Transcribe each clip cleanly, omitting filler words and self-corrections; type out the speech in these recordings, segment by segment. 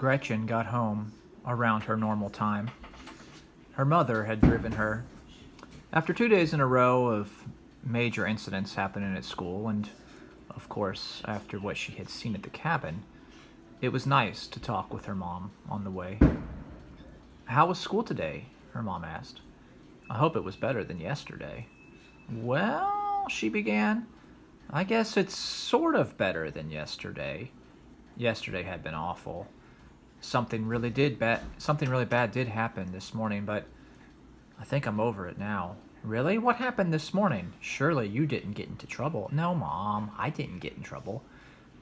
Gretchen got home around her normal time. Her mother had driven her. After 2 days in a row of major incidents happening at school, and of course, after what she had seen at the cabin, it was nice to talk with her mom on the way. "How was school today?" her mom asked. "I hope it was better than yesterday." "Well," she began, "I guess it's sort of better than yesterday. Yesterday had been awful. Something really bad did happen this morning, but I think I'm over it now." "Really? What happened this morning? Surely you didn't get into trouble." "No, Mom, I didn't get in trouble,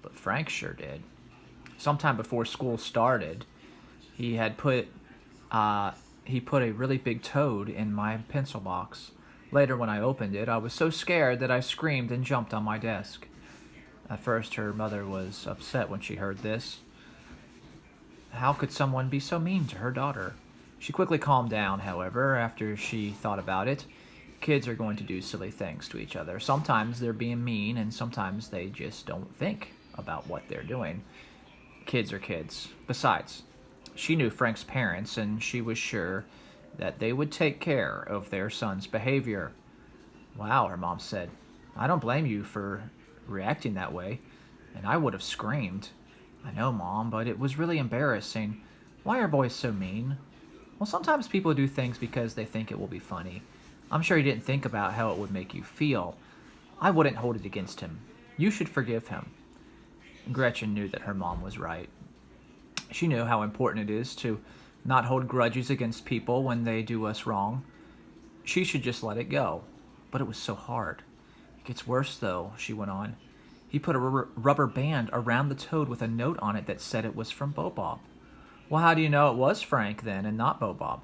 but Frank sure did. Sometime before school started, he had put he put a really big toad in my pencil box. Later, when I opened it, I was so scared that I screamed and jumped on my desk." At first, her mother was upset when she heard this. How could someone be so mean to her daughter? She quickly calmed down, however, after she thought about it. Kids are going to do silly things to each other. Sometimes they're being mean, and sometimes they just don't think about what they're doing. Kids are kids. Besides, she knew Frank's parents, and she was sure that they would take care of their son's behavior. "Wow," her mom said. "I don't blame you for reacting that way, and I would have screamed." "I know, Mom, but it was really embarrassing. Why are boys so mean?" "Well, sometimes people do things because they think it will be funny. I'm sure he didn't think about how it would make you feel. I wouldn't hold it against him. You should forgive him." Gretchen knew that her mom was right. She knew how important it is to not hold grudges against people when they do us wrong. She should just let it go. But it was so hard. "It gets worse, though," she went on. "He put a rubber band around the toad with a note on it that said it was from Bobob." "Well, how do you know it was Frank, then, and not Bobob?"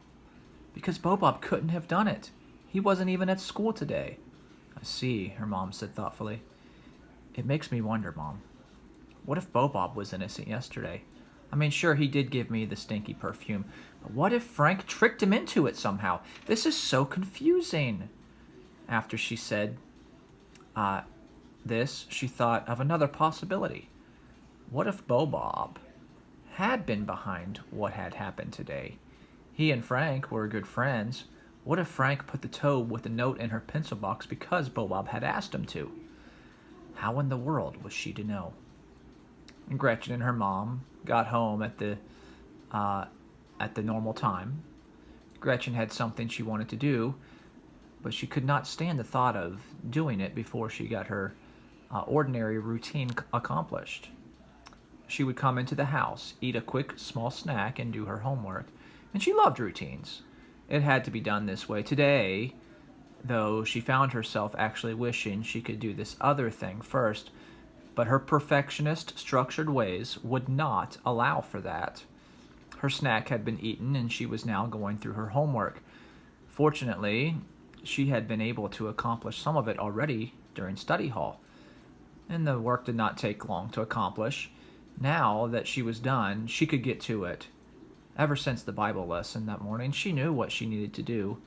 "Because Bobob couldn't have done it. He wasn't even at school today." "I see," her mom said thoughtfully. "It makes me wonder, Mom. What if Bobob was innocent yesterday? I mean, sure, he did give me the stinky perfume, but what if Frank tricked him into it somehow? This is so confusing." After she said this, she thought of another possibility. What if Bobob had been behind what had happened today? He and Frank were good friends. What if Frank put the toad with the note in her pencil box because Bobob had asked him to? How in the world was she to know? Gretchen and her mom got home at the normal time. Gretchen had something she wanted to do, but she could not stand the thought of doing it before she got her ordinary routine accomplished. She would come into the house, eat a quick small snack, and do her homework. And she loved routines. It had to be done this way. Today, though, she found herself actually wishing she could do this other thing first, but her perfectionist, structured ways would not allow for that. Her snack had been eaten, and she was now going through her homework. Fortunately, she had been able to accomplish some of it already during study hall, and the work did not take long to accomplish. Now that she was done, she could get to it. Ever since the Bible lesson that morning, she knew what she needed to do.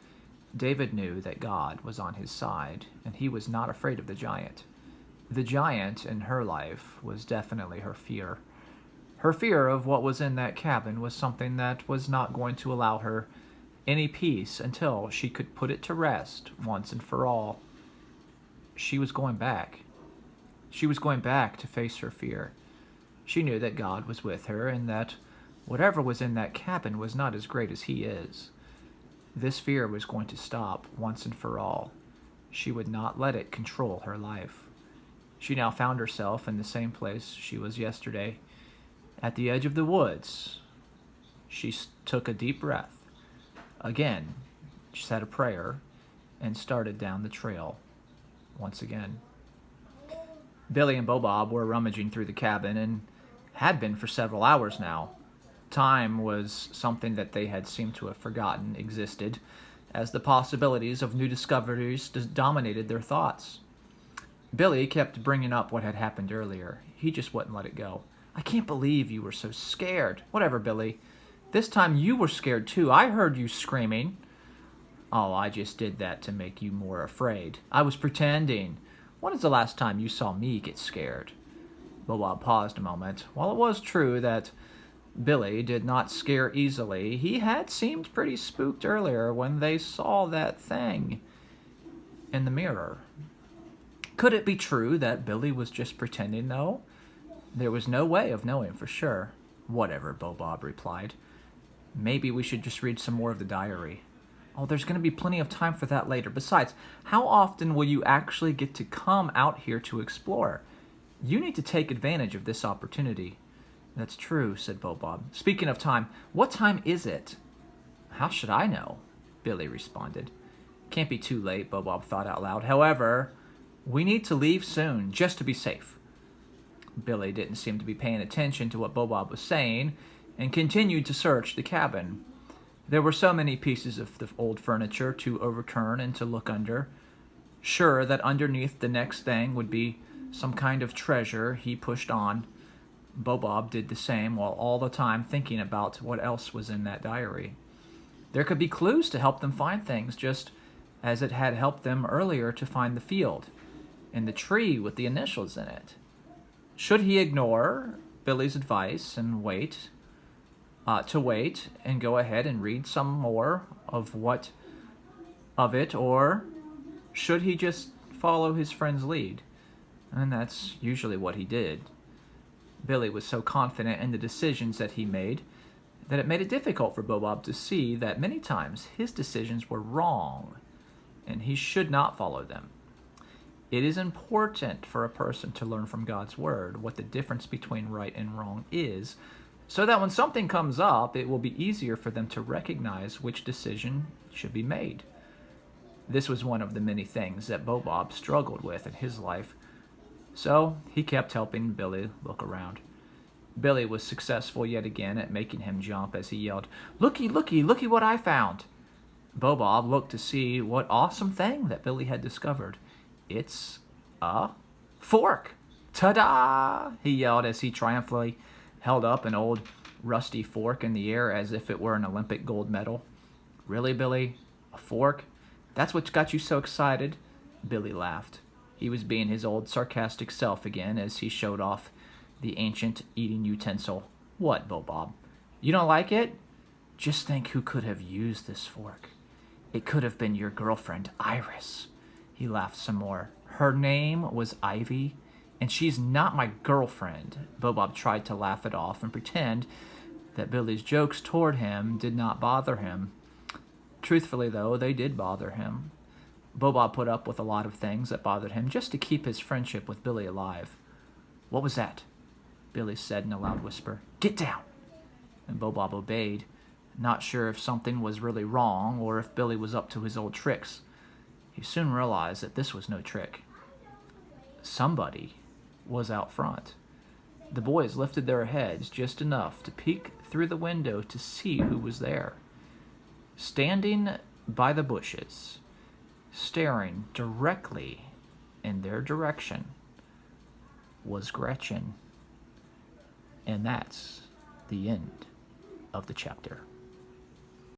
David knew that God was on his side, and he was not afraid of the giant. The giant in her life was definitely her fear. Her fear of what was in that cabin was something that was not going to allow her any peace until she could put it to rest once and for all. She was going back. She was going back to face her fear. She knew that God was with her and that whatever was in that cabin was not as great as he is. This fear was going to stop once and for all. She would not let it control her life. She now found herself in the same place she was yesterday, at the edge of the woods. She took a deep breath. Again, she said a prayer and started down the trail once again. Billy and Bobob were rummaging through the cabin and had been for several hours now. Time was something that they had seemed to have forgotten existed, as the possibilities of new discoveries dominated their thoughts. Billy kept bringing up what had happened earlier. He just wouldn't let it go. "I can't believe you were so scared." "Whatever, Billy. This time you were scared too. I heard you screaming." "Oh, I just did that to make you more afraid. I was pretending. When is the last time you saw me get scared?" Bobob paused a moment. While it was true that Billy did not scare easily. He had seemed pretty spooked earlier when they saw that thing in the mirror. Could it be true that Billy was just pretending, though? There was no way of knowing for sure. Whatever, Bob replied. Maybe we should just read some more of the diary. Oh, there's going to be plenty of time for that later. Besides, how often will you actually get to come out here to explore? You need to take advantage of this opportunity. That's true, said Bob. Speaking of time, what time is it? How should I know? Billy responded. Can't be too late, Bob thought out loud. However, we need to leave soon, just to be safe. Billy didn't seem to be paying attention to what Bob was saying and continued to search the cabin. There were so many pieces of the old furniture to overturn and to look under. Sure that underneath the next thing would be some kind of treasure, he pushed on. Bob did the same, while all the time thinking about what else was in that diary. There could be clues to help them find things, just as it had helped them earlier to find the field and the tree with the initials in it. Should he ignore Billy's advice and wait and go ahead and read some more of it, or should he just follow his friend's lead? And that's usually what he did. Billy was so confident in the decisions that he made that it made it difficult for Bob to see that many times his decisions were wrong and he should not follow them. It is important for a person to learn from God's word what the difference between right and wrong is, so that when something comes up, it will be easier for them to recognize which decision should be made. This was one of the many things that Bob struggled with in his life, so he kept helping Billy look around. Billy was successful yet again at making him jump as he yelled, "Looky, looky, looky what I found!" Bob looked to see what awesome thing that Billy had discovered. It's a fork! Ta-da! He yelled as he triumphantly held up an old rusty fork in the air as if it were an Olympic gold medal. Really, Billy? A fork? That's what got you so excited? Billy laughed. He was being his old sarcastic self again as he showed off the ancient eating utensil. What, Bob? You don't like it? Just think who could have used this fork. It could have been your girlfriend, Iris. He laughed some more. Her name was Ivy, and she's not my girlfriend. Bob tried to laugh it off and pretend that Billy's jokes toward him did not bother him. Truthfully, though, they did bother him. Bob put up with a lot of things that bothered him just to keep his friendship with Billy alive. What was that? Billy said in a loud whisper. Get down! And Bob obeyed, not sure if something was really wrong or if Billy was up to his old tricks. He soon realized that this was no trick. Somebody was out front. The boys lifted their heads just enough to peek through the window to see who was there. Standing by the bushes, staring directly in their direction, was Gretchen. And that's the end of the chapter.